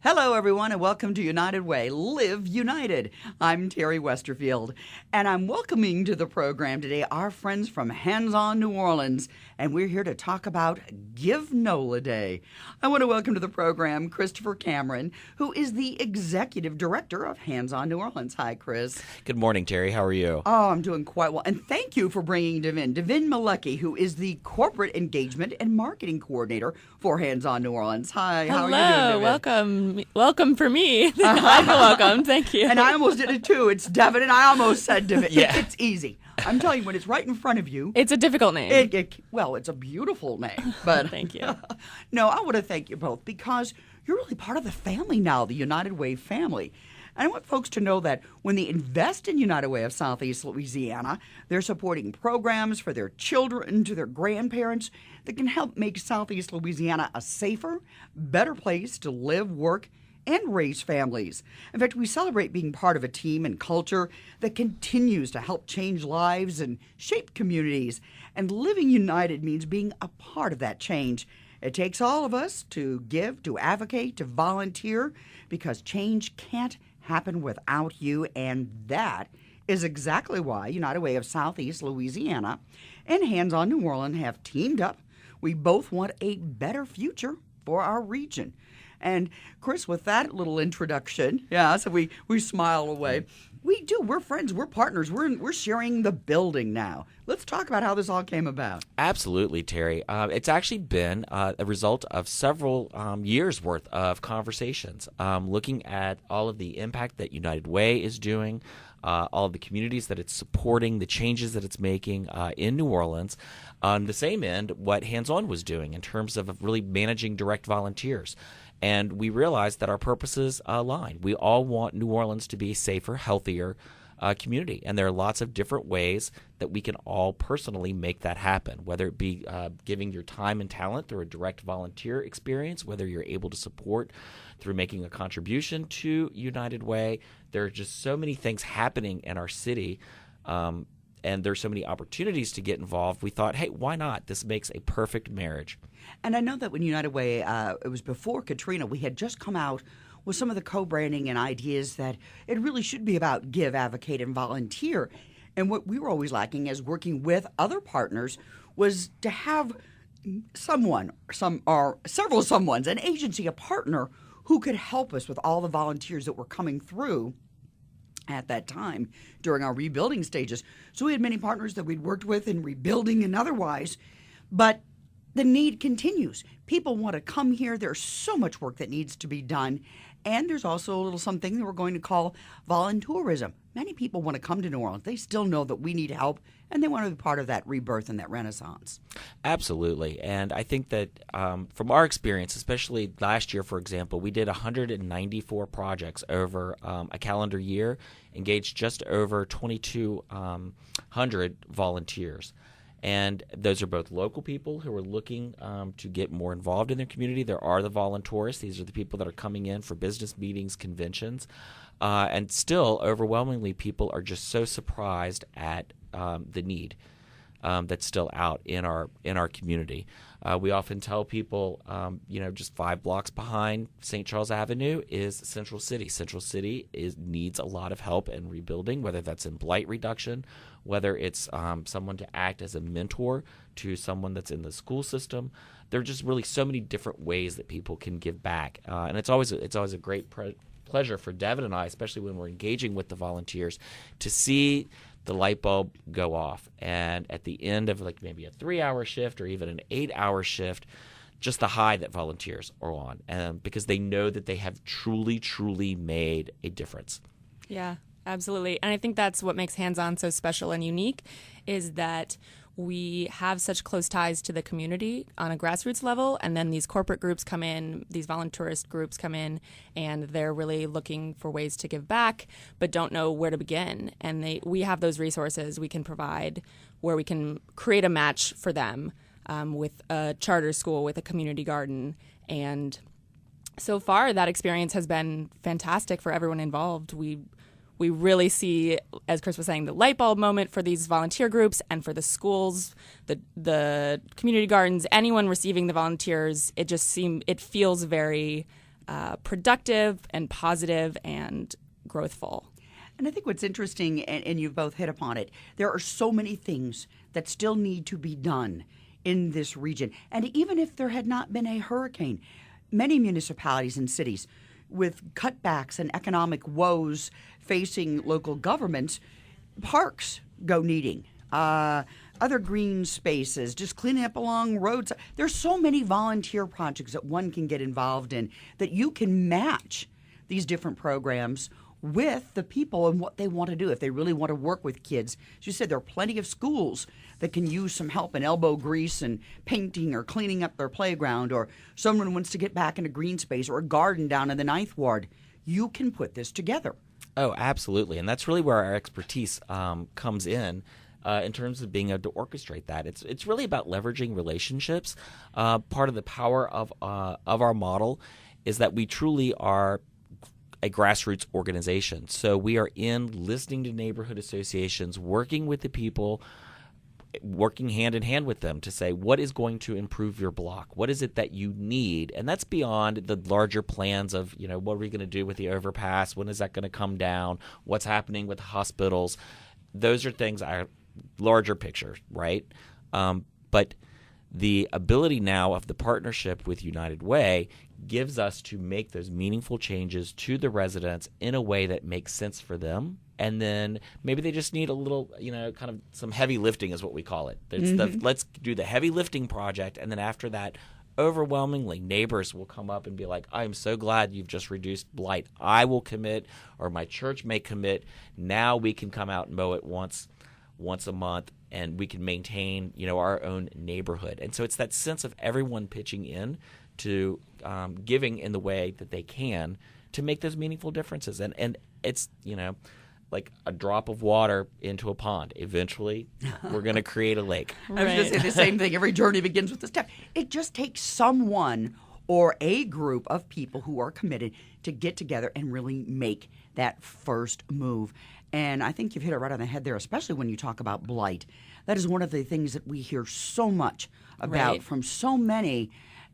Hello, everyone, and welcome to United Way. Live United. I'm Terry Westerfield, and I'm welcoming to the program today our friends from Hands On New Orleans, and we're here to talk about Give NOLA Day. I want to welcome to the program Christopher Cameron, who is the Executive Director of Hands On New Orleans. Hi, Chris. Good morning, Terry. How are you? Oh, I'm doing quite well, and thank you for bringing Devon Malecki, who is the Corporate Engagement and Marketing Coordinator for Hands On New Orleans. Hi, how are you doing, Devon? Welcome. Welcome for me. I feel welcome. Thank you. And I almost did it too. It's Devon, and I almost said Devon. Yeah. It's easy. I'm telling you, when it's right in front of you. It's a difficult name. It's a beautiful name. But Thank you. No, I want to thank you both because you're really part of the family now, the United Way family. And I want folks to know that when they invest in United Way of Southeast Louisiana, they're supporting programs for their children to their grandparents that can help make Southeast Louisiana a safer, better place to live, work, and raise families. In fact, we celebrate being part of a team and culture that continues to help change lives and shape communities. And living united means being a part of that change. It takes all of us to give, to advocate, to volunteer, because change can't happen without you. And that is exactly why United Way of Southeast Louisiana and Hands On New Orleans have teamed up. We both want a better future for our region. And Chris, with that little introduction, so we smile away. We do. We're friends. We're partners. We're sharing the building now. Let's talk about how this all came about. Absolutely, Terry. It's actually been a result of several years' worth of conversations, looking at all of the impact that United Way is doing, all of the communities that it's supporting, the changes that it's making in New Orleans. On the same end, what Hands On was doing in terms of really managing direct volunteers. And we realized that our purposes align. We all want New Orleans to be a safer, healthier community. And there are lots of different ways that we can all personally make that happen, whether it be giving your time and talent through a direct volunteer experience, whether you're able to support through making a contribution to United Way. There are just so many things happening in our city, and there's so many opportunities to get involved. We thought, hey, why not? This makes a perfect marriage. And I know that when United Way, it was before Katrina, we had just come out with some of the co-branding and ideas that it really should be about give, advocate, and volunteer. And what we were always lacking as working with other partners was to have several someones, an agency, a partner who could help us with all the volunteers that were coming through at that time during our rebuilding stages. So we had many partners that we'd worked with in rebuilding and otherwise, but the need continues. People want to come here. There's so much work that needs to be done. And there's also a little something that we're going to call voluntourism. Many people want to come to New Orleans. They still know that we need help, and they want to be part of that rebirth and that renaissance. Absolutely. And I think that from our experience, especially last year, for example, we did 194 projects over a calendar year, engaged just over 2,200 volunteers. And those are both local people who are looking to get more involved in their community. There are the voluntourists. These are the people that are coming in for business meetings, conventions. And still, overwhelmingly, people are just so surprised at the need that's still out in our community. We often tell people, just 5 blocks behind St. Charles Avenue is Central City. Central City needs a lot of help in rebuilding, whether that's in blight reduction, whether it's someone to act as a mentor to someone that's in the school system. There are just really so many different ways that people can give back, and it's always a great pleasure for Devon and I, especially when we're engaging with the volunteers, to see the light bulb go off. And at the end of like maybe a 3-hour shift or even an 8-hour shift, just the high that volunteers are on, because they know that they have truly, truly made a difference. Yeah, absolutely. And I think that's what makes Hands On so special and unique, is that we have such close ties to the community on a grassroots level, and then these corporate groups come in, these volunteerist groups come in, and they're really looking for ways to give back but don't know where to begin. And we have those resources we can provide where we can create a match for them with a charter school, with a community garden. And so far, that experience has been fantastic for everyone involved. We really see, as Chris was saying, the light bulb moment for these volunteer groups and for the schools, the community gardens, anyone receiving the volunteers. It feels very productive and positive and growthful. And I think what's interesting, and you've both hit upon it, there are so many things that still need to be done in this region. And even if there had not been a hurricane, many municipalities and cities with cutbacks and economic woes facing local governments, parks go needing. Other green spaces, just cleaning up along roads. There's so many volunteer projects that one can get involved in that you can match these different programs with the people and what they want to do. If they really want to work with kids, as you said, there are plenty of schools that can use some help in elbow grease and painting or cleaning up their playground, or someone wants to get back in a green space or a garden down in the Ninth Ward. You can put this together. Oh, absolutely. And that's really where our expertise comes in terms of being able to orchestrate that. It's really about leveraging relationships. Part of the power of our model is that we truly are a grassroots organization. So we are listening to neighborhood associations, working with the people, working hand in hand with them to say, what is going to improve your block? What is it that you need? And that's beyond the larger plans of, what are we going to do with the overpass? When is that going to come down? What's happening with the hospitals? Those are things are larger picture, right? But the ability now of the partnership with United Way gives us to make those meaningful changes to the residents in a way that makes sense for them. And then maybe they just need a little, kind of some heavy lifting is what we call it. Let's do the heavy lifting project. And then after that, overwhelmingly, neighbors will come up and be like, I'm so glad you've just reduced blight. I will commit, or my church may commit. Now we can come out and mow it once a month, and we can maintain, our own neighborhood. And so it's that sense of everyone pitching in to giving in the way that they can to make those meaningful differences. And it's, like a drop of water into a pond. Eventually, we're going to create a lake. I was going to say the same thing. Every journey begins with a step. It just takes someone or a group of people who are committed to get together and really make that first move. And I think you've hit it right on the head there, especially when you talk about blight. That is one of the things that we hear so much about from so many,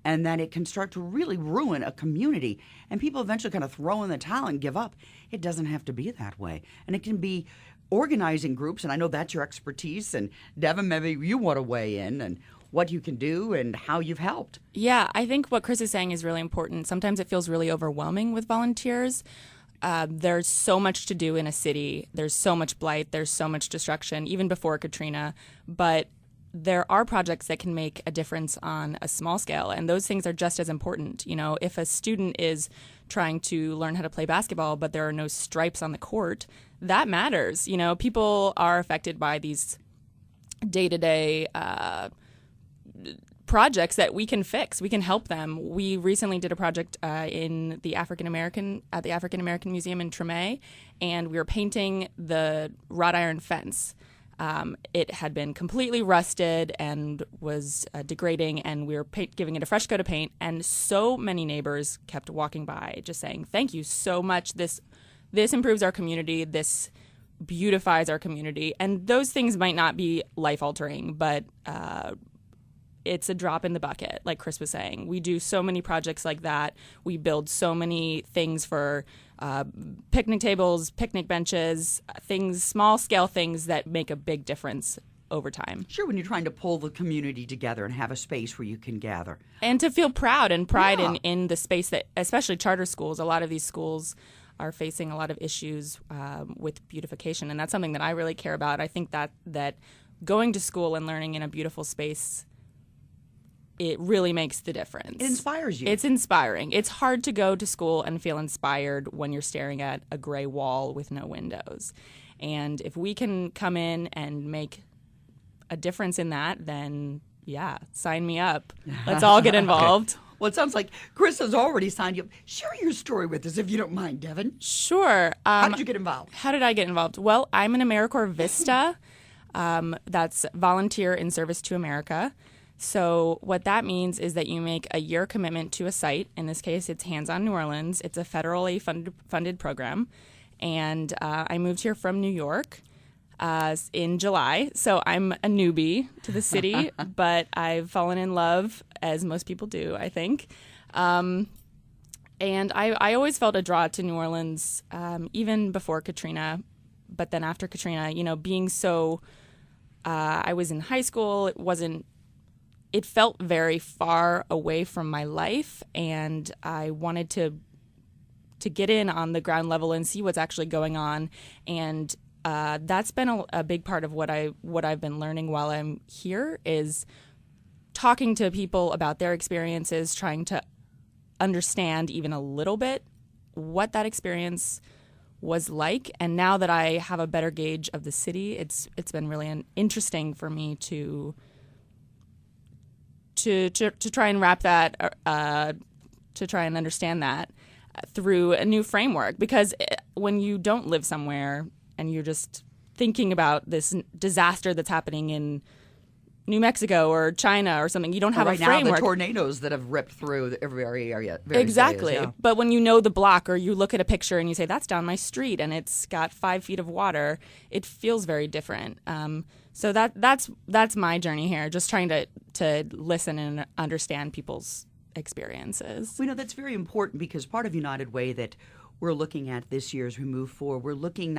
and that it can start to really ruin a community. And people eventually kind of throw in the towel and give up. It doesn't have to be that way. And it can be organizing groups, and I know that's your expertise. And Devon, maybe you want to weigh in and what you can do and how you've helped. Yeah, I think what Chris is saying is really important. Sometimes it feels really overwhelming with volunteers. There's so much to do in a city. There's so much blight. There's so much destruction, even before Katrina. But there are projects that can make a difference on a small scale, and those things are just as important. If a student is trying to learn how to play basketball, but there are no stripes on the court, that matters. People are affected by these day-to-day projects that we can fix. We can help them. We recently did a project at the African American Museum in Treme, and we were painting the wrought iron fence. It had been completely rusted and was degrading, and we were giving it a fresh coat of paint. And so many neighbors kept walking by, just saying, "Thank you so much. This improves our community. This beautifies our community." And those things might not be life altering, but it's a drop in the bucket, like Chris was saying. We do so many projects like that. We build so many things for picnic tables, picnic benches, small scale things that make a big difference over time. Sure, when you're trying to pull the community together and have a space where you can gather. And to feel pride in the space that, especially charter schools, a lot of these schools are facing a lot of issues with beautification. And that's something that I really care about. I think that going to school and learning in a beautiful space, it really makes the difference. It inspires you. It's inspiring. It's hard to go to school and feel inspired when you're staring at a gray wall with no windows. And if we can come in and make a difference in that, then yeah, sign me up. Let's all get involved. Okay. Well, it sounds like Chris has already signed you up. Share your story with us, if you don't mind, Devon. Sure. How did you get involved? How did I get involved? Well, I'm an AmeriCorps Vista. That's Volunteer in Service to America. So what that means is that you make a year commitment to a site. In this case, it's Hands On New Orleans. It's a federally funded program. And I moved here from New York in July. So I'm a newbie to the city, but I've fallen in love, as most people do, I think. And I always felt a draw to New Orleans, even before Katrina. But then after Katrina, being so, I was in high school. It felt very far away from my life, and I wanted to get in on the ground level and see what's actually going on. And that's been a big part of what I've been learning while I'm here, is talking to people about their experiences, trying to understand even a little bit what that experience was like. And now that I have a better gauge of the city, it's been really interesting for me to try and wrap that, to try and understand that through a new framework. Because when you don't live somewhere and you're just thinking about this disaster that's happening in New Mexico or China or something, you don't have a framework. Now, the tornadoes that have ripped through every area. Exactly. Areas, yeah. But when you know the block, or you look at a picture and you say, that's down my street and it's got 5 feet of water, it feels very different. So that's my journey here, just trying to listen and understand people's experiences. We know that's very important, because part of United Way that we're looking at this year as we move forward, we're looking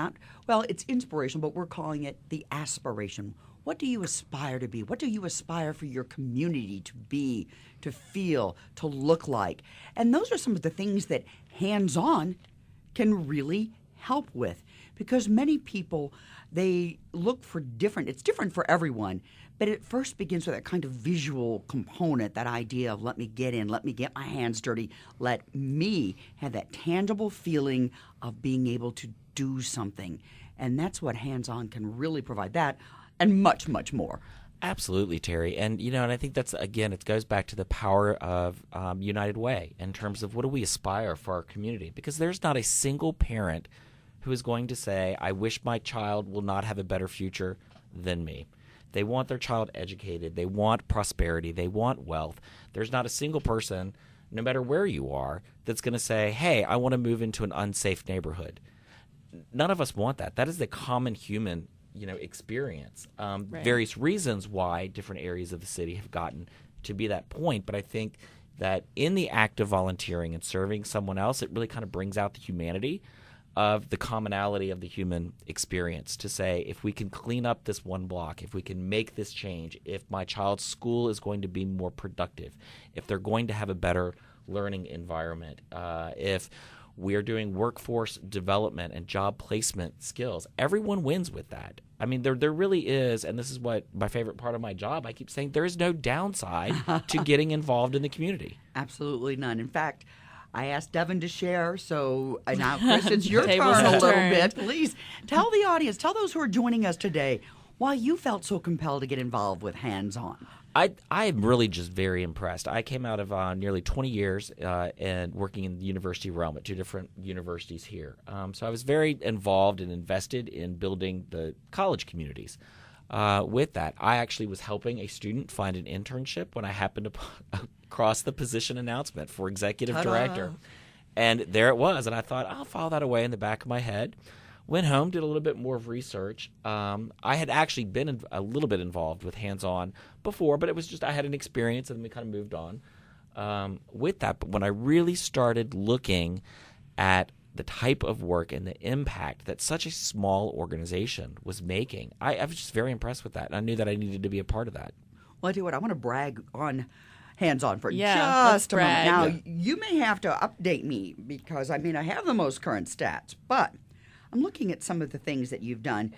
it's inspirational, but we're calling it the aspiration. What do you aspire to be? What do you aspire for your community to be, to feel, to look like? And those are some of the things that hands-on can really help with, because many people, they look for it's different for everyone, but it first begins with that kind of visual component, that idea of let me get in, let me get my hands dirty, let me have that tangible feeling of being able to do something. And that's what hands-on can really provide, that and much, much more. Absolutely, Terry. And, and I think that's, again, it goes back to the power of United Way in terms of what do we aspire for our community? Because there's not a single parent who is going to say, I wish my child will not have a better future than me. They want their child educated. They want prosperity. They want wealth. There's not a single person, no matter where you are, that's going to say, hey, I want to move into an unsafe neighborhood. None of us want that. That is the common human experience. Right. Various reasons why different areas of the city have gotten to be that point, but I think that in the act of volunteering and serving someone else, it really kind of brings out the humanity of the commonality of the human experience, to say, if we can clean up this one block, if we can make this change, if my child's school is going to be more productive, if they're going to have a better learning environment, if we're doing workforce development and job placement skills, everyone wins with that. I mean, there really is, and this is what my favorite part of my job, I keep saying, there is no downside to getting involved in the community. Absolutely none. In fact, I asked Devon to share, so now, Chris, it's your turn Tables a little turned. bit. Please tell the audience, tell those who are joining us today, why you felt so compelled to get involved with Hands-On. I am really just very impressed. I came out of nearly 20 years and working in the university realm at 2 different universities here. So I was very involved and invested in building the college communities. With that, I actually was helping a student find an internship when I happened to cross the position announcement for executive Ta-da. director. And there it was. And I thought, I'll file that away in the back of my head. Went home, did a little bit more of research. I had actually been a little bit involved with Hands-On before, but it was just I had an experience and then we kind of moved on with that. But when I really started looking at the type of work and the impact that such a small organization was making, I was just very impressed with that. And I knew that I needed to be a part of that. Well, I tell you what, I want to brag on Hands-On for Yeah, just a moment. brag. Now, you may have to update me because, I have the most current stats, but I'm looking at some of the things that you've done.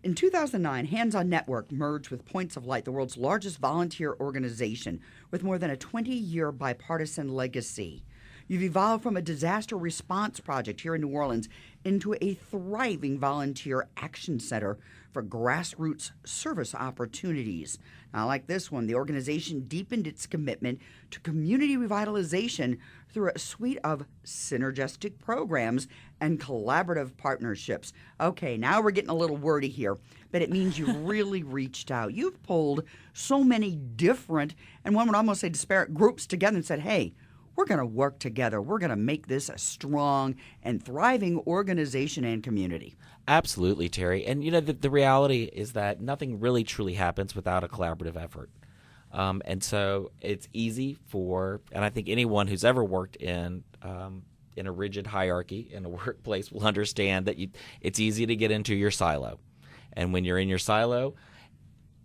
In 2009, Hands-On Network merged with Points of Light, the world's largest volunteer organization with more than a 20-year bipartisan legacy. You've evolved from a disaster response project here in New Orleans into a thriving volunteer action center for grassroots service opportunities. Now, like this one, the organization deepened its commitment to community revitalization through a suite of synergistic programs and collaborative partnerships. Okay, now we're getting a little wordy here, but it means you really reached out. You've pulled so many different, and one would almost say disparate groups together and said, hey, we're going to work together. We're going to make this a strong and thriving organization and community. Absolutely, Terry. And, the reality is that nothing really truly happens without a collaborative effort. And so it's easy and I think anyone who's ever worked in a rigid hierarchy in a workplace will understand that it's easy to get into your silo. And when you're in your silo,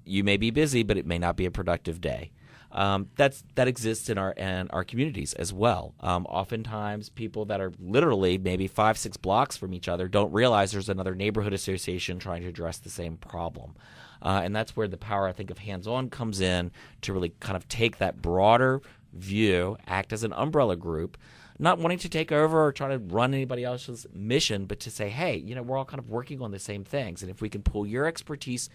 you may be busy, but it may not be a productive day. That exists in our communities as well. Oftentimes, people that are literally maybe 5-6 blocks from each other don't realize there's another neighborhood association trying to address the same problem. And that's where the power, I think, of hands-on comes in to really kind of take that broader view, act as an umbrella group, not wanting to take over or try to run anybody else's mission, but to say, hey, we're all kind of working on the same things. And if we can pull your expertise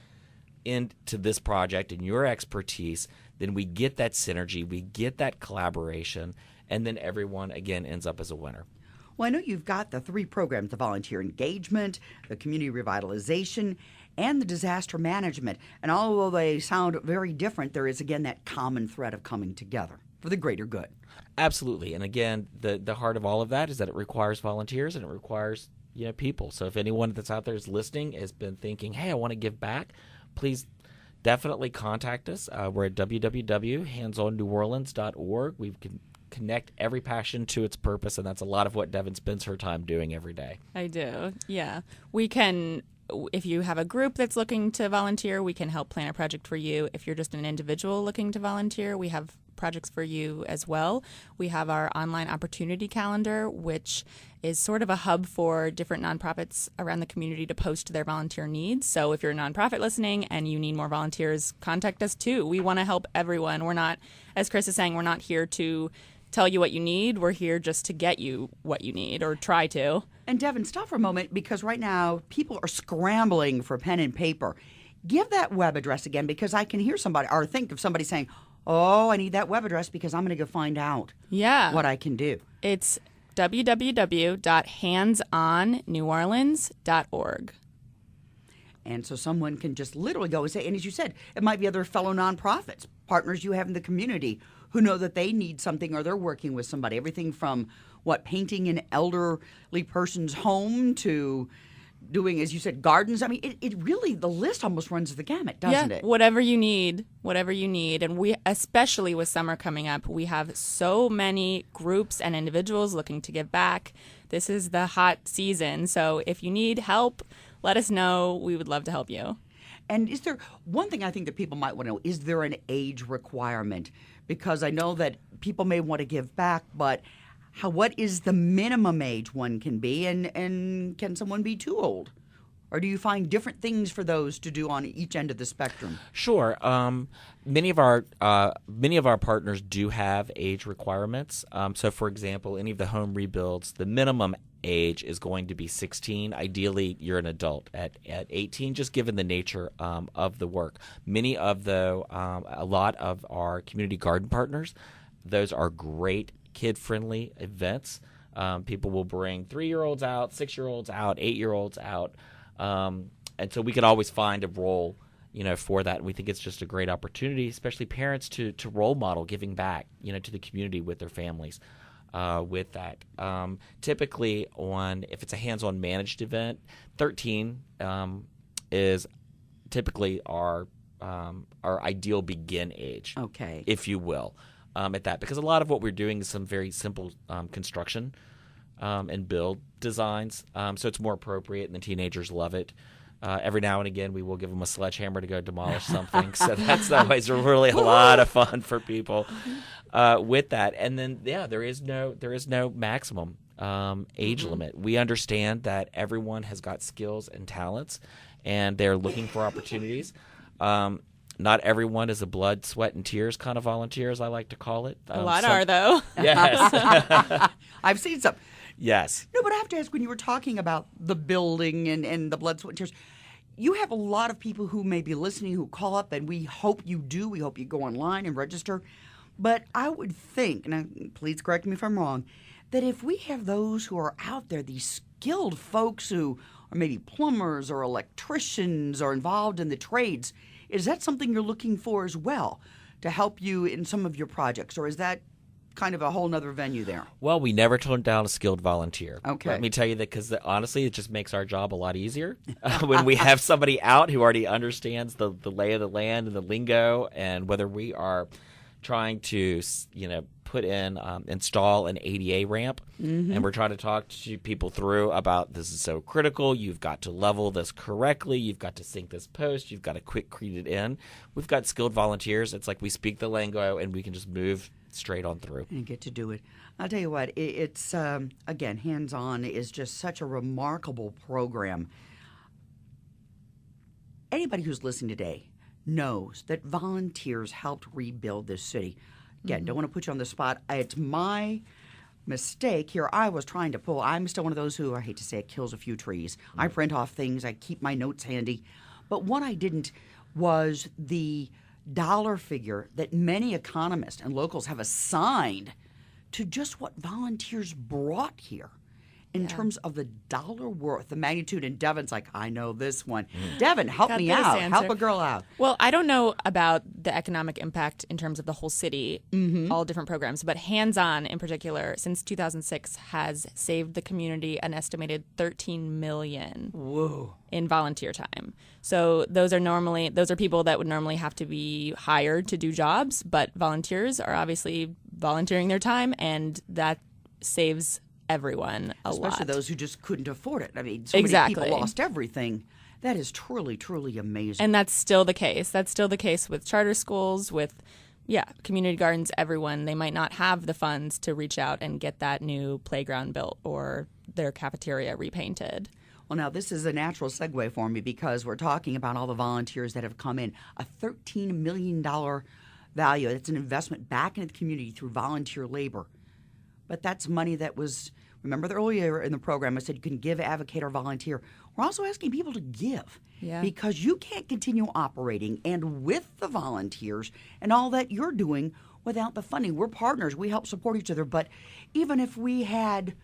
into this project and your expertise, then we get that synergy, we get that collaboration, and then everyone, again, ends up as a winner. Well, I know you've got the 3 programs, the volunteer engagement, the community revitalization, and the disaster management. And although they sound very different, there is, again, that common thread of coming together for the greater good. Absolutely. And again, the heart of all of that is that it requires volunteers and it requires people. So if anyone that's out there is listening has been thinking, hey, I want to give back, please definitely contact us. We're at www.handsonneworleans.org. We can connect every passion to its purpose, and that's a lot of what Devon spends her time doing every day. I do, yeah. We can, if you have a group that's looking to volunteer, we can help plan a project for you. If you're just an individual looking to volunteer, we have projects for you as well. We have our online opportunity calendar, which is sort of a hub for different nonprofits around the community to post their volunteer needs. So if you're a nonprofit listening and you need more volunteers, contact us too. We want to help everyone. We're not, as Chris is saying, we're not here to tell you what you need. We're here just to get you what you need, or try to. And Devon, stop for a moment, because right now people are scrambling for pen and paper. Give that web address again, because I can hear somebody or think of somebody saying, oh, I need that web address because I'm going to go find out what I can do. It's www.handsonneworleans.org. And so someone can just literally go and say, and as you said, it might be other fellow nonprofits, partners you have in the community who know that they need something or they're working with somebody. Everything from, painting an elderly person's home to doing, as you said, gardens. I mean, it really, the list almost runs the gamut, doesn't it? Whatever you need. And we, especially with summer coming up, we have so many groups and individuals looking to give back. This is the hot season. So if you need help, let us know. We would love to help you. And is there one thing I think that people might want to know, is there an age requirement? Because I know that people may want to give back, but what is the minimum age one can be, and can someone be too old? Or do you find different things for those to do on each end of the spectrum? Sure. Many of our partners do have age requirements. So, for example, any of the home rebuilds, the minimum age is going to be 16. Ideally, you're an adult at 18, just given the nature of the work. A lot of our community garden partners, those are great kid-friendly events. People will bring 3-year-olds out, 6-year-olds out, 8-year-olds out. And so we can always find a role, for that. And we think it's just a great opportunity, especially parents, to role model giving back, to the community with their families with that. Typically if it's a hands-on managed event, 13 is typically our ideal begin age, if you will. At that, because a lot of what we're doing is some very simple construction and build designs, so it's more appropriate, and the teenagers love it. Every now and again, we will give them a sledgehammer to go demolish something, so that's always really a lot of fun for people with that. And then, there is no maximum age limit. We understand that everyone has got skills and talents, and they're looking for opportunities. Not everyone is a blood, sweat, and tears kind of volunteer, as I like to call it. A lot are, though. Yes. I've seen some. Yes. No, but I have to ask, when you were talking about the building and the blood, sweat, and tears, you have a lot of people who may be listening who call up, and we hope you do. We hope you go online and register. But I would think, and please correct me if I'm wrong, that if we have those who are out there, these skilled folks who are maybe plumbers or electricians or involved in the trades, is that something you're looking for as well to help you in some of your projects, or is that kind of a whole nother venue there? Well, we never turned down a skilled volunteer. Okay. Let me tell you that, because honestly, it just makes our job a lot easier when we have somebody out who already understands the lay of the land and the lingo, and whether we are trying to, put in, install an ADA ramp, and we're trying to talk to people through about, this is so critical, you've got to level this correctly, you've got to sync this post, you've got to quick create it in. We've got skilled volunteers. It's like we speak the lingo and we can just move straight on through. And get to do it. I'll tell you what, it's, again, Hands-On is just such a remarkable program. Anybody who's listening today knows that volunteers helped rebuild this city. Again, don't want to put you on the spot. It's my mistake here. I was trying to pull. I'm still one of those who, I hate to say it, kills a few trees. I print off things. I keep my notes handy. But what I didn't was the dollar figure that many economists and locals have assigned to just what volunteers brought here in terms of the dollar worth, the magnitude. And Devon's like, I know this one. Devon, help me out. Answer. Help a girl out. Well, I don't know about the economic impact in terms of the whole city, all different programs, but Hands-On in particular, since 2006, has saved the community an estimated $13 million in volunteer time. So those are people that would normally have to be hired to do jobs, but volunteers are obviously volunteering their time, and that saves everyone a lot. Especially those who just couldn't afford it. I mean, so many people lost everything. That is truly, truly amazing. And that's still the case. That's still the case with charter schools, with, community gardens, everyone. They might not have the funds to reach out and get that new playground built or their cafeteria repainted. Well, now, this is a natural segue for me because we're talking about all the volunteers that have come in. A $13 million value. It's an investment back into the community through volunteer labor. But that's money that was, remember earlier in the program, I said you can give, advocate, or volunteer. We're also asking people to give because you can't continue operating and with the volunteers and all that you're doing without the funding. We're partners. We help support each other. But even if we had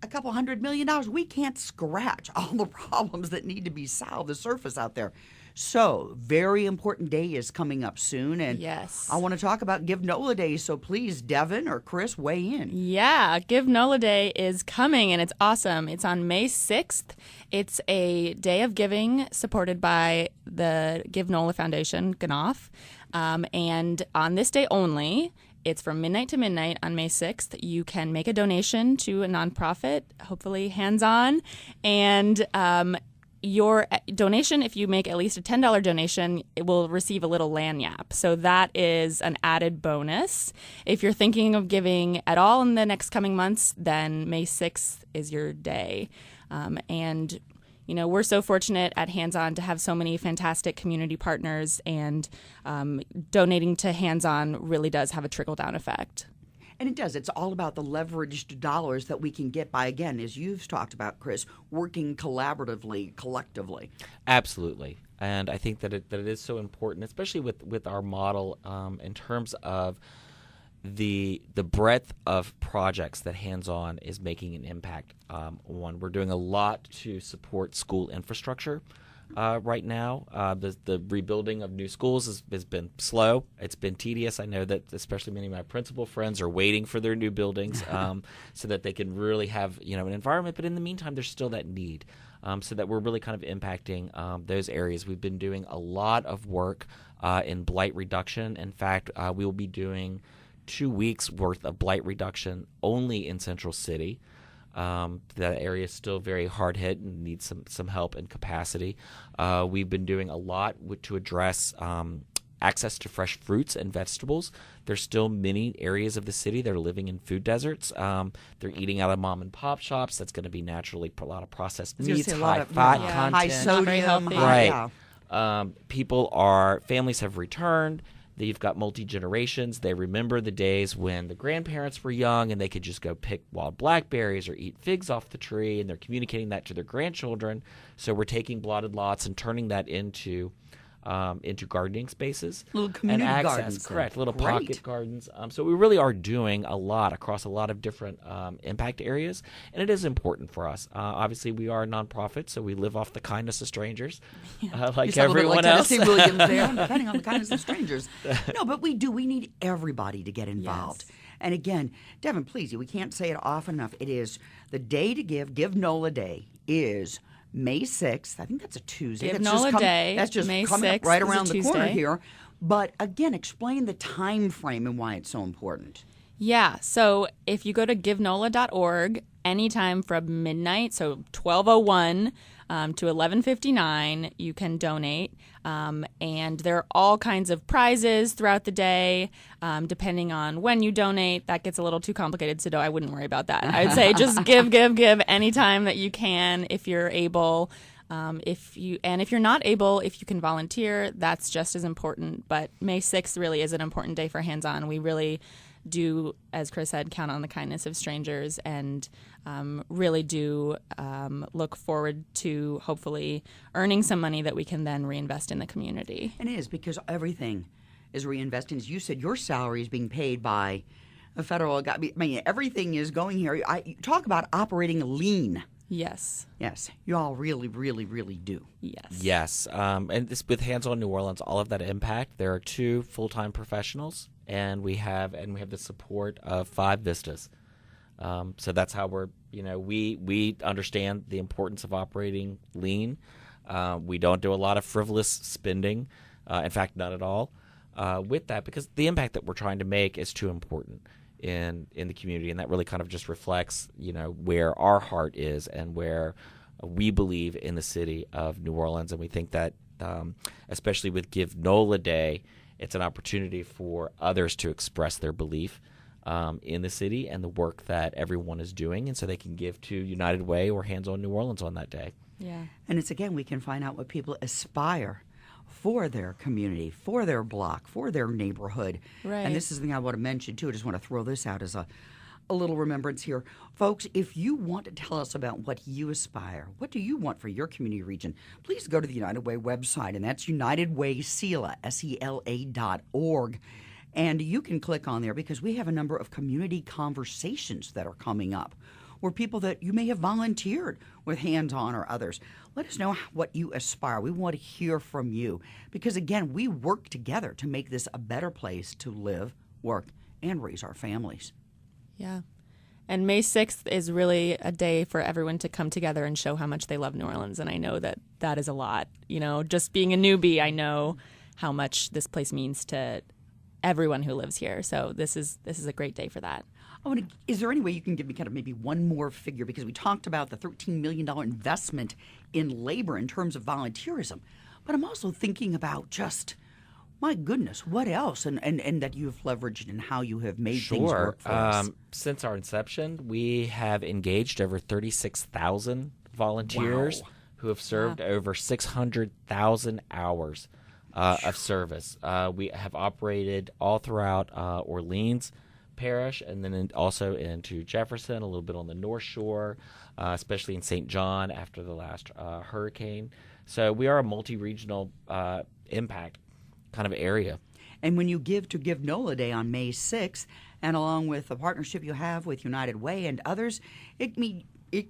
a couple $100 million, we can't scratch all the problems that need to be solved, the surface out there. So, very important day is coming up soon, and I want to talk about Give NOLA Day, so please, Devon or Chris, weigh in. Yeah, Give NOLA Day is coming, and it's awesome. It's on May 6th. It's a day of giving supported by the Give NOLA Foundation, GNOF, and on this day only, it's from midnight to midnight on May 6th. You can make a donation to a nonprofit, hopefully Hands-On, and your donation, if you make at least a $10 donation, it will receive a little lanyap. So that is an added bonus. If you're thinking of giving at all in the next coming months, then May 6th is your day. And we're so fortunate at Hands-On to have so many fantastic community partners, and donating to Hands-On really does have a trickle-down effect. And it does. It's all about the leveraged dollars that we can get by, again, as you've talked about, Chris, working collaboratively, collectively. Absolutely. And I think that it is so important, especially with our model in terms of the breadth of projects that Hands-On is making an impact on. We're doing a lot to support school infrastructure. Right now, the rebuilding of new schools has been slow. It's been tedious. I know that especially many of my principal friends are waiting for their new buildings so that they can really have an environment. But in the meantime, there's still that need, so that we're really kind of impacting those areas. We've been doing a lot of work in blight reduction. In fact, we will be doing 2 weeks worth of blight reduction only in Central City. That area is still very hard hit and needs some help and capacity. We've been doing a lot to address access to fresh fruits and vegetables. There's still many areas of the city that are living in food deserts. They're eating out of mom and pop shops. That's going to be naturally a lot of processed meats, high fat content, high sodium, right? Families have returned. You've got multi-generations. They remember the days when the grandparents were young and they could just go pick wild blackberries or eat figs off the tree, and they're communicating that to their grandchildren. So we're taking blotted lots and turning that into gardening spaces. Little community and access, gardens. Correct, little pocket gardens. So we really are doing a lot across a lot of different impact areas, and it is important for us. Obviously, we are a nonprofit, so we live off the kindness of strangers, like everyone else. Tennessee Williams there, depending on the kindness of strangers. No, but we do. We need everybody to get involved. Yes. And again, Devon, please, we can't say it often enough. It is the day to give NOLA Day is May 6th. I think that's a Tuesday. Give That's NOLA Day. That's just May coming up 6th right is a around the corner Tuesday. here. But again, explain the time frame and why it's so important. Yeah, so if you go to givenola.org, anytime from midnight, so 12:01 to 11:59, you can donate. And there are all kinds of prizes throughout the day, depending on when you donate. That gets a little too complicated, so I wouldn't worry about that. I'd say just give anytime that you can if you're able. If you're not able, if you can volunteer, that's just as important. But May 6th really is an important day for Hands-On. We really do, as Chris said, count on the kindness of strangers and really do look forward to hopefully earning some money that we can then reinvest in the community. And it is, because everything is reinvested. As you said, your salary is being paid by a federal. I mean, everything is going here. Talk about operating lean. Yes. Yes, you all really, really, really do. Yes. And this, with Hands-On New Orleans, all of that impact, there are 2 full-time professionals, and we have the support of 5 vistas. So that's how we understand the importance of operating lean. We don't do a lot of frivolous spending. In fact, none at all. With that, because the impact that we're trying to make is too important in the community, and that really kind of just reflects, where our heart is and where we believe in the city of New Orleans. And we think that, especially with Give NOLA Day, it's an opportunity for others to express their belief in the city and the work that everyone is doing, and so they can give to United Way or Hands-On New Orleans on that day. Yeah. And it's, again, we can find out what people aspire for their community, for their block, for their neighborhood. Right. And this is the thing I want to mention, too. I just want to throw this out as a little remembrance here. Folks, if you want to tell us about what you aspire, what do you want for your community region, please go to the United Way website, and that's UnitedWaySela, SELA.org. And you can click on there because we have a number of community conversations that are coming up, where people that you may have volunteered with Hands-On or others. Let us know what you aspire. We want to hear from you because, again, we work together to make this a better place to live, work, and raise our families. Yeah. And May 6th is really a day for everyone to come together and show how much they love New Orleans. And I know that is a lot. Just being a newbie, I know how much this place means to everyone who lives here. So this is a great day for that. Is there any way you can give me kind of maybe one more figure? Because we talked about the $13 million investment in labor in terms of volunteerism. But I'm also thinking about just, my goodness, what else? And that you've leveraged and how you have made things work for us. Since our inception, we have engaged over 36,000 volunteers who have served over 600,000 hours of service. We have operated all throughout Orleans Parish, and then also into Jefferson, a little bit on the North Shore, especially in St. John after the last hurricane. So we are a multi-regional impact kind of area. And when you give to Give NOLA Day on May 6th, and along with the partnership you have with United Way and others, it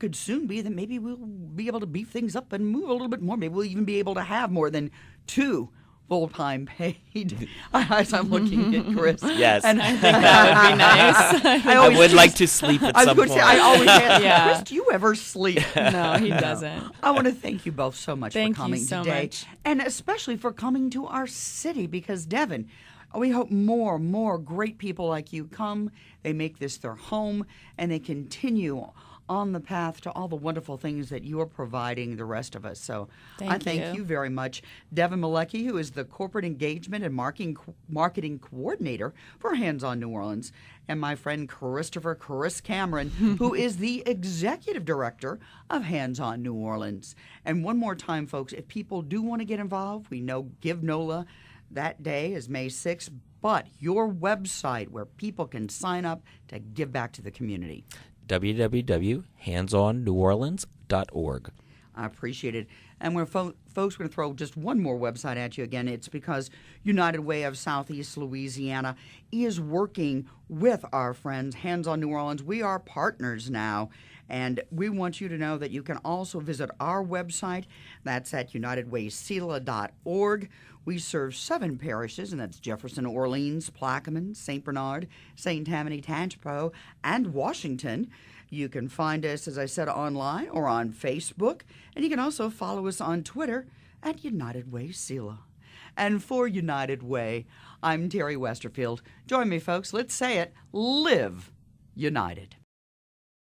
could soon be that maybe we'll be able to beef things up and move a little bit more. Maybe we'll even be able to have more than 2 full-time paid. As I'm looking at Chris. Yes. And I think that would be nice. I would like to sleep at some point. I always ask, Yeah. Chris, do you ever sleep? No, he doesn't. I want to thank you both so much Thank for you coming so today. much. And especially for coming to our city, because, Devon, we hope more great people like you come, they make this their home, and they continue on the path to all the wonderful things that you are providing the rest of us. So I thank you very much. Devon Malecki, who is the Corporate Engagement and Marketing Coordinator for Hands-On New Orleans, and my friend Chris Cameron, who is the Executive Director of Hands-On New Orleans. And one more time, folks, if people do want to get involved, we know Give NOLA that day is May 6th, but your website where people can sign up to give back to the community. www.handsonnneworleans.org. I appreciate it. And we're folks going to throw just one more website at you again. It's because United Way of Southeast Louisiana is working with our friends, Hands on New Orleans. We are partners now. And we want you to know that you can also visit our website. That's at unitedwaysela.org. We serve 7 parishes, and that's Jefferson, Orleans, Plaquemine, St. Bernard, St. Tammany, Tangipahoa, and Washington. You can find us, as I said, online or on Facebook. And you can also follow us on Twitter at United Way Sela. And for United Way, I'm Terry Westerfield. Join me, folks. Let's say it. Live United.